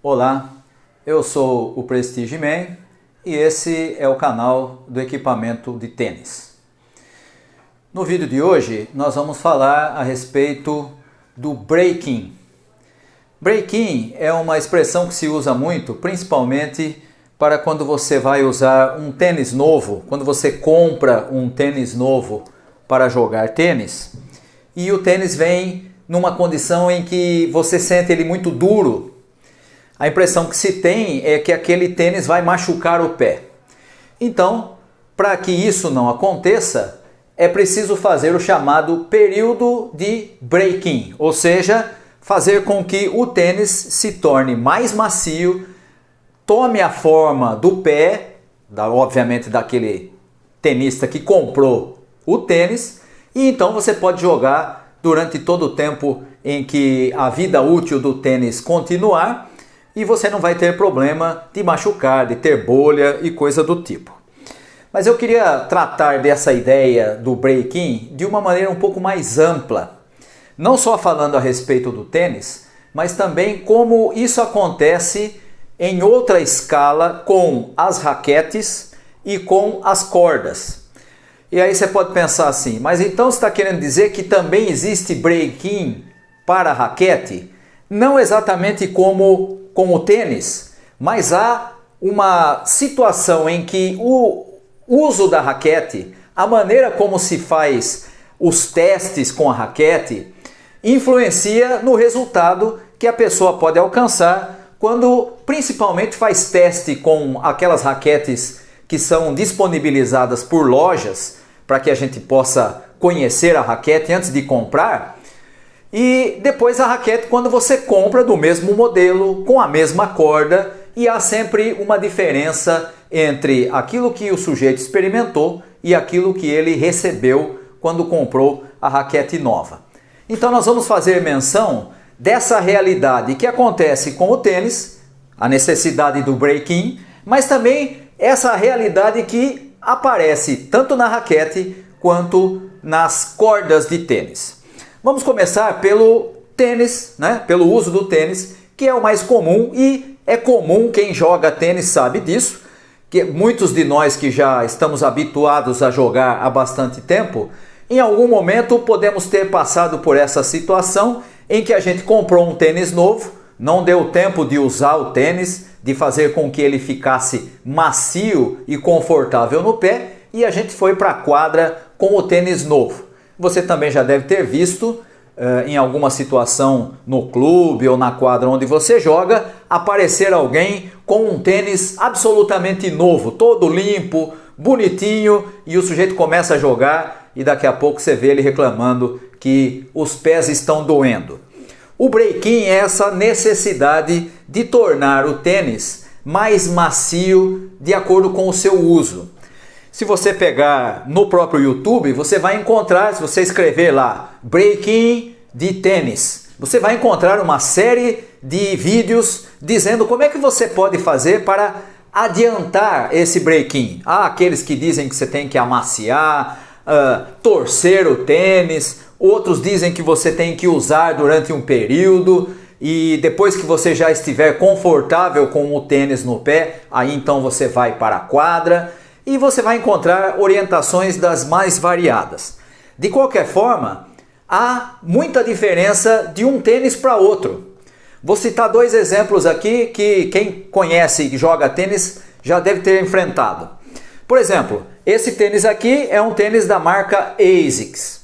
Olá, eu sou o Prestige Man e esse é o canal do equipamento de tênis. No vídeo de hoje nós vamos falar a respeito do break-in. Break-in é uma expressão que se usa muito, principalmente para quando você vai usar um tênis novo, quando você compra um tênis novo para jogar tênis e o tênis vem numa condição em que você sente ele muito duro. A impressão que se tem é que aquele tênis vai machucar o pé. Então, para que isso não aconteça, é preciso fazer o chamado período de break-in, ou seja, fazer com que o tênis se torne mais macio, tome a forma do pé, obviamente daquele tenista que comprou o tênis, e então você pode jogar durante todo o tempo em que a vida útil do tênis continuar, e você não vai ter problema de machucar, de ter bolha e coisa do tipo. Mas eu queria tratar dessa ideia do break-in de uma maneira um pouco mais ampla. Não só falando a respeito do tênis, mas também como isso acontece em outra escala com as raquetes e com as cordas. E aí você pode pensar assim, mas então você está querendo dizer que também existe break-in para a raquete? Não exatamente como com o tênis, mas há uma situação em que o uso da raquete, a maneira como se faz os testes com a raquete, influencia no resultado que a pessoa pode alcançar quando principalmente faz teste com aquelas raquetes que são disponibilizadas por lojas para que a gente possa conhecer a raquete antes de comprar. E depois a raquete quando você compra do mesmo modelo, com a mesma corda, e há sempre uma diferença entre aquilo que o sujeito experimentou e aquilo que ele recebeu quando comprou a raquete nova. Então nós vamos fazer menção dessa realidade que acontece com o tênis, a necessidade do break-in, mas também essa realidade que aparece tanto na raquete quanto nas cordas de tênis. Vamos começar pelo tênis, pelo uso do tênis, que é o mais comum e é comum, quem joga tênis sabe disso, que muitos de nós que já estamos habituados a jogar há bastante tempo, em algum momento podemos ter passado por essa situação em que a gente comprou um tênis novo, não deu tempo de usar o tênis, de fazer com que ele ficasse macio e confortável no pé, e a gente foi para a quadra com o tênis novo. Você também já deve ter visto em alguma situação no clube ou na quadra onde você joga, aparecer alguém com um tênis absolutamente novo, todo limpo, bonitinho, e o sujeito começa a jogar e daqui a pouco você vê ele reclamando que os pés estão doendo. O break-in é essa necessidade de tornar o tênis mais macio de acordo com o seu uso. Se você pegar no próprio YouTube, você vai encontrar, se você escrever lá, break-in de tênis, você vai encontrar uma série de vídeos dizendo como é que você pode fazer para adiantar esse break-in. Há aqueles que dizem que você tem que amaciar, torcer o tênis, outros dizem que você tem que usar durante um período e depois que você já estiver confortável com o tênis no pé, aí então você vai para a quadra. E você vai encontrar orientações das mais variadas. De qualquer forma, há muita diferença de um tênis para outro. Vou citar dois exemplos aqui que quem conhece e joga tênis já deve ter enfrentado. Por exemplo, esse tênis aqui é um tênis da marca ASICS.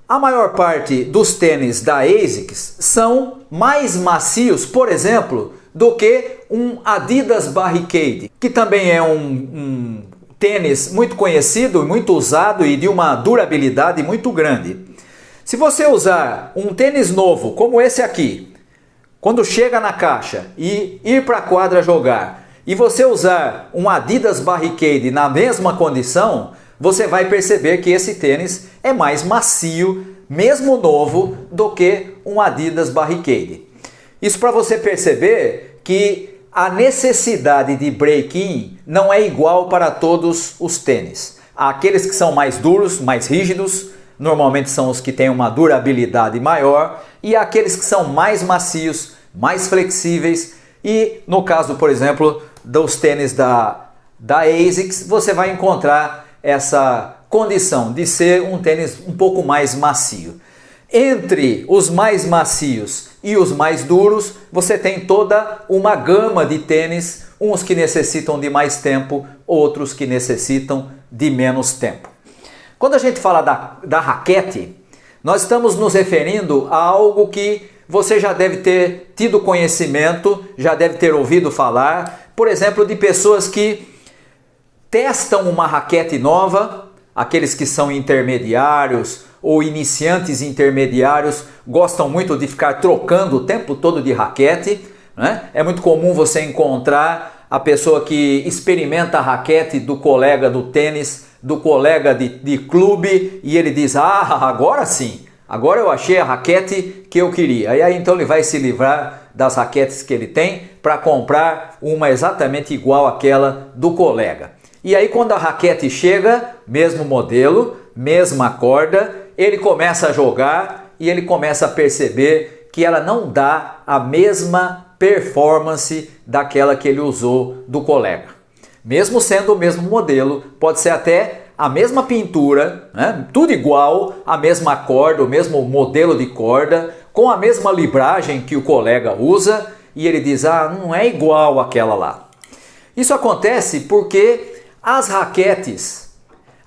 A maior parte dos tênis da ASICS são mais macios, por exemplo, do que um Adidas Barricade, que também é um tênis muito conhecido, muito usado e de uma durabilidade muito grande. Se você usar um tênis novo como esse aqui, quando chega na caixa e ir para a quadra jogar, e você usar um Adidas Barricade na mesma condição, você vai perceber que esse tênis é mais macio, mesmo novo, do que um Adidas Barricade. Isso para você perceber que a necessidade de break-in não é igual para todos os tênis. Há aqueles que são mais duros, mais rígidos, normalmente são os que têm uma durabilidade maior, e há aqueles que são mais macios, mais flexíveis, E no caso, por exemplo, dos tênis da ASICS, você vai encontrar essa condição de ser um tênis um pouco mais macio. Entre os mais macios e os mais duros, você tem toda uma gama de tênis, uns que necessitam de mais tempo, outros que necessitam de menos tempo. Quando a gente fala da raquete, nós estamos nos referindo a algo que você já deve ter tido conhecimento, já deve ter ouvido falar, por exemplo, de pessoas que testam uma raquete nova, aqueles que são intermediários ou iniciantes intermediários gostam muito de ficar trocando o tempo todo de raquete, né? É muito comum você encontrar a pessoa que experimenta a raquete do colega do tênis, do colega de clube, e ele diz: ah, agora sim, agora eu achei a raquete que eu queria. E aí então ele vai se livrar das raquetes que ele tem para comprar uma exatamente igual àquela do colega. E aí quando a raquete chega, mesmo modelo, mesma corda, ele começa a jogar e ele começa a perceber que ela não dá a mesma performance daquela que ele usou do colega. Mesmo sendo o mesmo modelo, pode ser até a mesma pintura, né? Tudo igual, a mesma corda, o mesmo modelo de corda, com a mesma libragem que o colega usa, e ele diz: ah, não é igual àquela lá. Isso acontece porque as raquetes,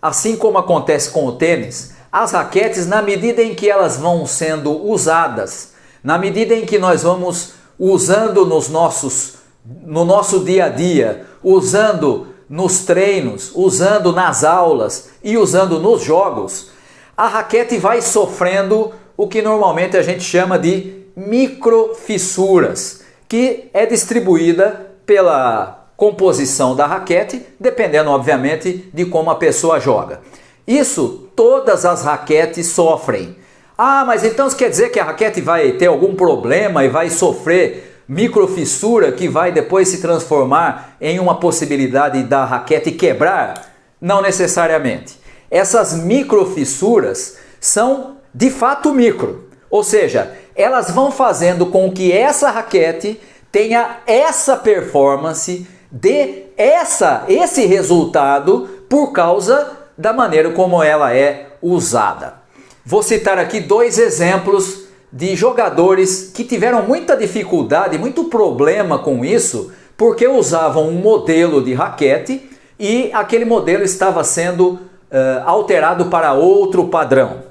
assim como acontece com o tênis, as raquetes, na medida em que elas vão sendo usadas, na medida em que nós vamos usando no nosso dia a dia, usando nos treinos, usando nas aulas e usando nos jogos, a raquete vai sofrendo o que normalmente a gente chama de microfissuras, que é distribuída pela composição da raquete, dependendo obviamente de como a pessoa joga. Isso todas as raquetes sofrem. Ah, mas então isso quer dizer que a raquete vai ter algum problema e vai sofrer microfissura que vai depois se transformar em uma possibilidade da raquete quebrar? Não necessariamente. Essas microfissuras são de fato micro, ou seja, elas vão fazendo com que essa raquete tenha essa performance, dê esse resultado por causa da maneira como ela é usada. Vou citar aqui dois exemplos de jogadores que tiveram muita dificuldade, muito problema com isso, porque usavam um modelo de raquete e aquele modelo estava sendo alterado para outro padrão.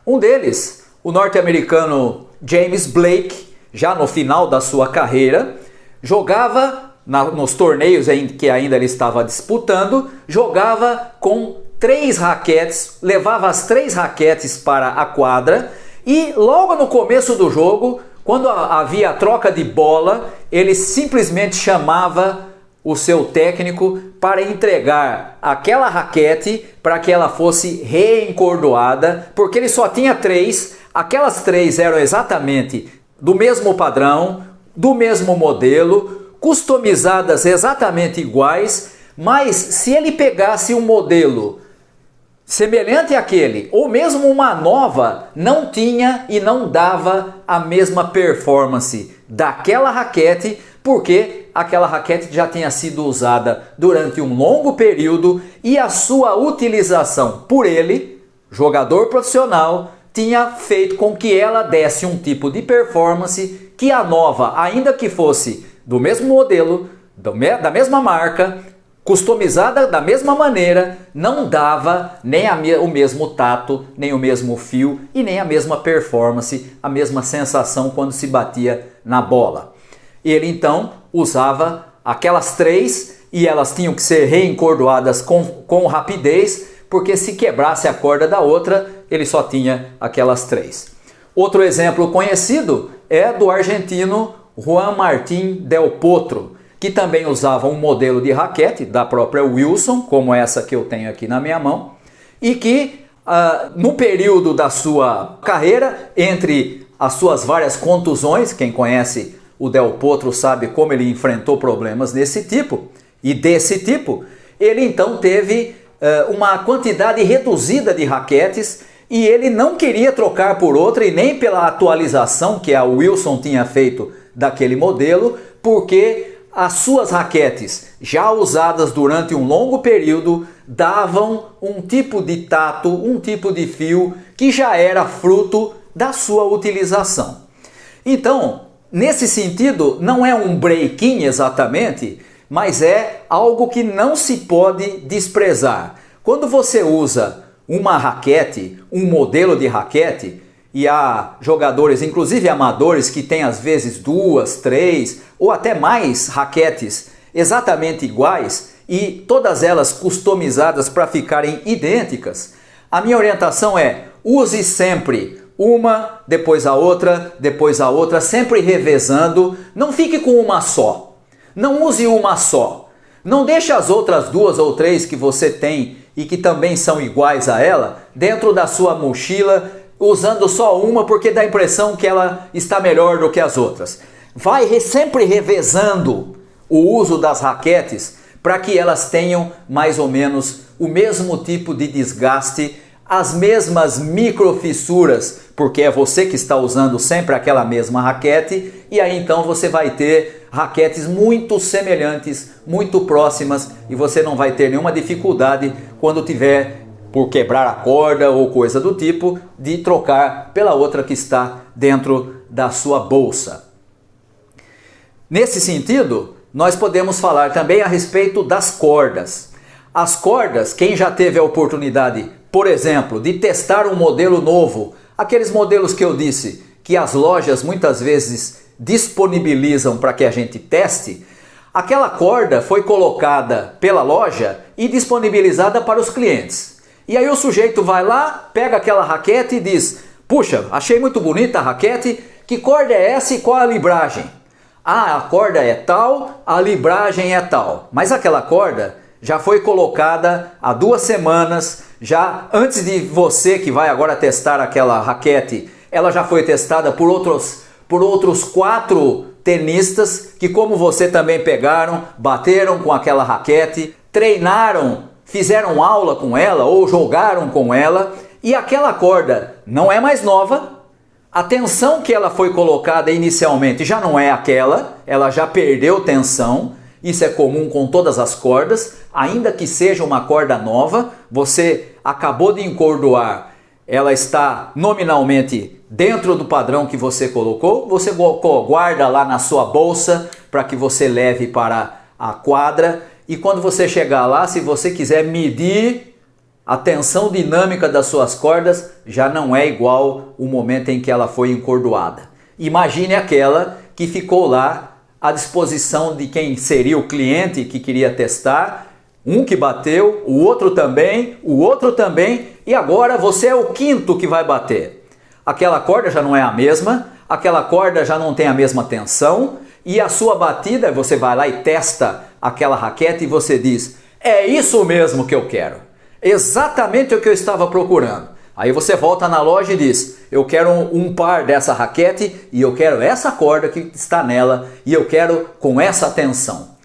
Um deles, o norte-americano James Blake, já no final da sua carreira, jogava nos torneios em que ainda ele estava disputando, jogava com 3 raquetes, levava as 3 raquetes para a quadra e logo no começo do jogo, quando havia a troca de bola, ele simplesmente chamava o seu técnico para entregar aquela raquete para que ela fosse reencordoada, porque ele só tinha 3, aquelas 3 eram exatamente do mesmo padrão, do mesmo modelo, customizadas exatamente iguais, mas se ele pegasse um modelo semelhante àquele, ou mesmo uma nova, não tinha e não dava a mesma performance daquela raquete, porque aquela raquete já tinha sido usada durante um longo período e a sua utilização por ele, jogador profissional, tinha feito com que ela desse um tipo de performance que a nova, ainda que fosse do mesmo modelo, da mesma marca, customizada da mesma maneira, não dava nem o mesmo tato, nem o mesmo fio e nem a mesma performance, a mesma sensação quando se batia na bola. Ele então usava aquelas 3 e elas tinham que ser reencordoadas com rapidez, porque se quebrasse a corda da outra, ele só tinha aquelas 3. Outro exemplo conhecido é do argentino Juan Martín Del Potro, que também usava um modelo de raquete da própria Wilson, como essa que eu tenho aqui na minha mão, e que no período da sua carreira, entre as suas várias contusões, quem conhece o Del Potro sabe como ele enfrentou problemas desse tipo, ele então teve uma quantidade reduzida de raquetes e ele não queria trocar por outra e nem pela atualização que a Wilson tinha feito daquele modelo, porque as suas raquetes, já usadas durante um longo período, davam um tipo de tato, um tipo de fio que já era fruto da sua utilização. Então, nesse sentido, não é um break-in exatamente, mas é algo que não se pode desprezar. Quando você usa uma raquete, um modelo de raquete, e há jogadores, inclusive amadores, que têm às vezes 2, 3 ou até mais raquetes exatamente iguais e todas elas customizadas para ficarem idênticas, a minha orientação é: use sempre uma, depois a outra, sempre revezando. Não fique com uma só. Não use uma só. Não deixe as outras 2 ou 3 que você tem e que também são iguais a ela dentro da sua mochila, usando só uma porque dá a impressão que ela está melhor do que as outras. Vai sempre revezando o uso das raquetes para que elas tenham mais ou menos o mesmo tipo de desgaste, as mesmas microfissuras, porque é você que está usando sempre aquela mesma raquete, e aí então você vai ter raquetes muito semelhantes, muito próximas, e você não vai ter nenhuma dificuldade quando tiver por quebrar a corda ou coisa do tipo, de trocar pela outra que está dentro da sua bolsa. Nesse sentido, nós podemos falar também a respeito das cordas. As cordas, quem já teve a oportunidade, por exemplo, de testar um modelo novo, aqueles modelos que eu disse que as lojas muitas vezes disponibilizam para que a gente teste, aquela corda foi colocada pela loja e disponibilizada para os clientes. E aí o sujeito vai lá, pega aquela raquete e diz: puxa, achei muito bonita a raquete, que corda é essa e qual a libragem? Ah, a corda é tal, a libragem é tal. Mas aquela corda já foi colocada há 2 semanas, já antes de você que vai agora testar aquela raquete, ela já foi testada por outros 4 tenistas que, como você, também pegaram, bateram com aquela raquete, treinaram, fizeram aula com ela ou jogaram com ela, e aquela corda não é mais nova, a tensão que ela foi colocada inicialmente já não é aquela, ela já perdeu tensão. Isso é comum com todas as cordas, ainda que seja uma corda nova, você acabou de encordoar, ela está nominalmente dentro do padrão que você colocou, você guarda lá na sua bolsa para que você leve para a quadra, e quando você chegar lá, se você quiser medir a tensão dinâmica das suas cordas, já não é igual o momento em que ela foi encordoada. Imagine aquela que ficou lá à disposição de quem seria o cliente que queria testar, um que bateu, o outro também, e agora você é o 5º que vai bater. Aquela corda já não é a mesma, aquela corda já não tem a mesma tensão, e a sua batida, você vai lá e testa aquela raquete e você diz: é isso mesmo que eu quero, exatamente o que eu estava procurando. Aí você volta na loja e diz: eu quero um par dessa raquete e eu quero essa corda que está nela e eu quero com essa tensão.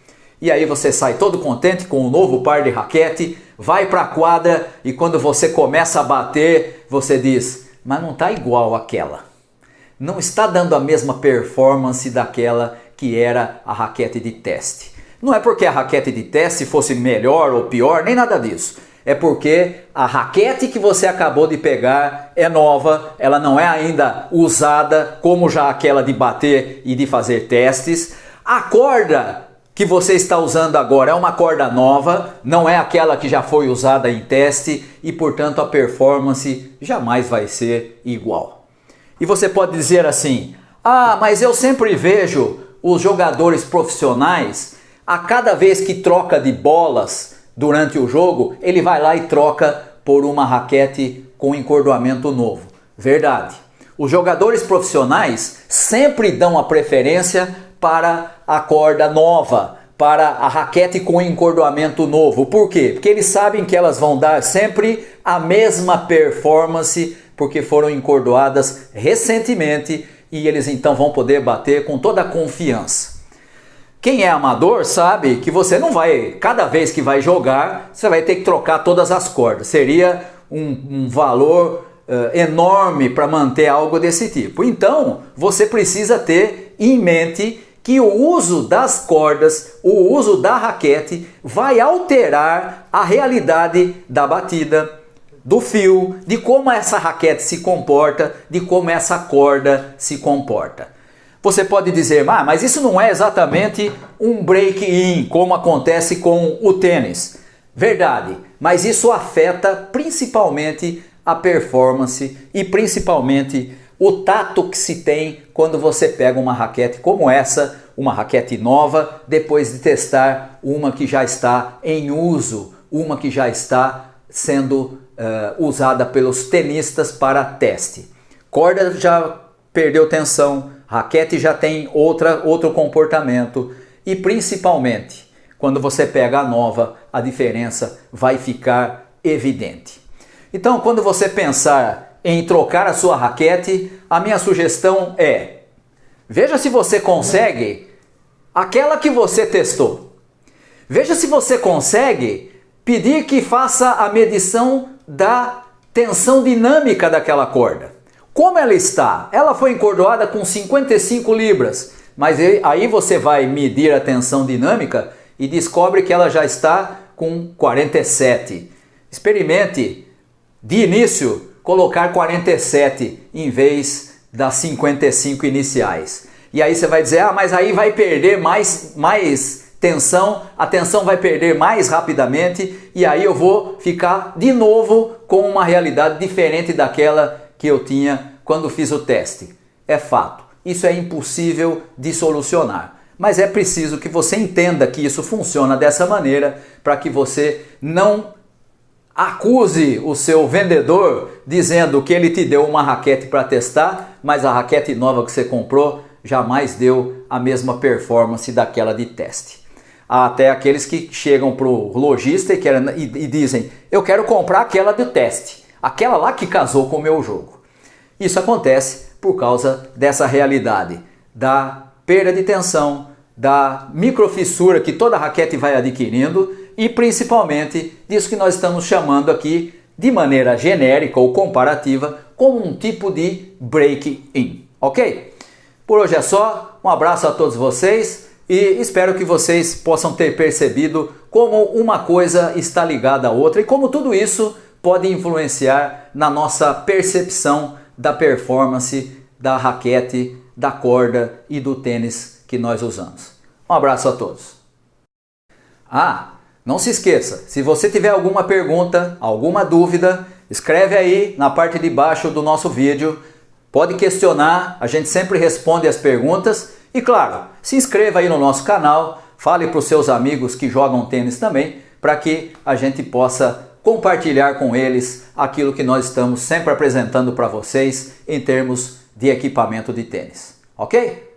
E aí você sai todo contente com um novo par de raquete, vai para a quadra e quando você começa a bater, você diz: mas não está igual àquela. Não está dando a mesma performance daquela que era a raquete de teste. Não é porque a raquete de teste fosse melhor ou pior, nem nada disso. É porque a raquete que você acabou de pegar é nova, ela não é ainda usada como já aquela de bater e de fazer testes. A corda que você está usando agora é uma corda nova, não é aquela que já foi usada em teste e, portanto, a performance jamais vai ser igual. E você pode dizer assim: ah, mas eu sempre vejo os jogadores profissionais, a cada vez que troca de bolas durante o jogo, ele vai lá e troca por uma raquete com encordoamento novo. Verdade. Os jogadores profissionais sempre dão a preferência para a corda nova, para a raquete com encordoamento novo. Por quê? Porque eles sabem que elas vão dar sempre a mesma performance, porque foram encordoadas recentemente e eles então vão poder bater com toda a confiança. Quem é amador sabe que você não vai, cada vez que vai jogar, você vai ter que trocar todas as cordas. Seria um valor enorme para manter algo desse tipo. Então, você precisa ter em mente que o uso das cordas, o uso da raquete vai alterar a realidade da batida, do fio, de como essa raquete se comporta, de como essa corda se comporta. Você pode dizer, mas isso não é exatamente um break-in, como acontece com o tênis. Verdade, mas isso afeta principalmente a performance e principalmente o tato que se tem quando você pega uma raquete como essa, uma raquete nova, depois de testar uma que já está em uso, uma que já está sendo usada pelos tenistas para teste. Corda já perdeu tensão, raquete já tem outro comportamento e principalmente quando você pega a nova, a diferença vai ficar evidente. Então, quando você pensar em trocar a sua raquete, a minha sugestão é: veja se você consegue aquela que você testou. Veja se você consegue pedir que faça a medição da tensão dinâmica daquela corda. Como ela está? Ela foi encordoada com 55 libras, mas aí você vai medir a tensão dinâmica e descobre que ela já está com 47. Experimente de início colocar 47 em vez das 55 iniciais. E aí você vai dizer, mas aí vai perder mais tensão, a tensão vai perder mais rapidamente e aí eu vou ficar de novo com uma realidade diferente daquela que eu tinha quando fiz o teste. É fato, isso é impossível de solucionar. Mas é preciso que você entenda que isso funciona dessa maneira para que você não acuse o seu vendedor dizendo que ele te deu uma raquete para testar, mas a raquete nova que você comprou jamais deu a mesma performance daquela de teste. Há até aqueles que chegam para o lojista e dizem, eu quero comprar aquela do teste, aquela lá que casou com o meu jogo. Isso acontece por causa dessa realidade da perda de tensão, da microfissura que toda raquete vai adquirindo e principalmente disso que nós estamos chamando aqui de maneira genérica ou comparativa como um tipo de break-in, ok? Por hoje é só, um abraço a todos vocês e espero que vocês possam ter percebido como uma coisa está ligada à outra e como tudo isso pode influenciar na nossa percepção da performance da raquete, da corda e do tênis que nós usamos. Um abraço a todos. Não se esqueça, se você tiver alguma pergunta, alguma dúvida, escreve aí na parte de baixo do nosso vídeo. Pode questionar, a gente sempre responde as perguntas. E claro, se inscreva aí no nosso canal, fale para os seus amigos que jogam tênis também, para que a gente possa compartilhar com eles aquilo que nós estamos sempre apresentando para vocês em termos de equipamento de tênis. Ok?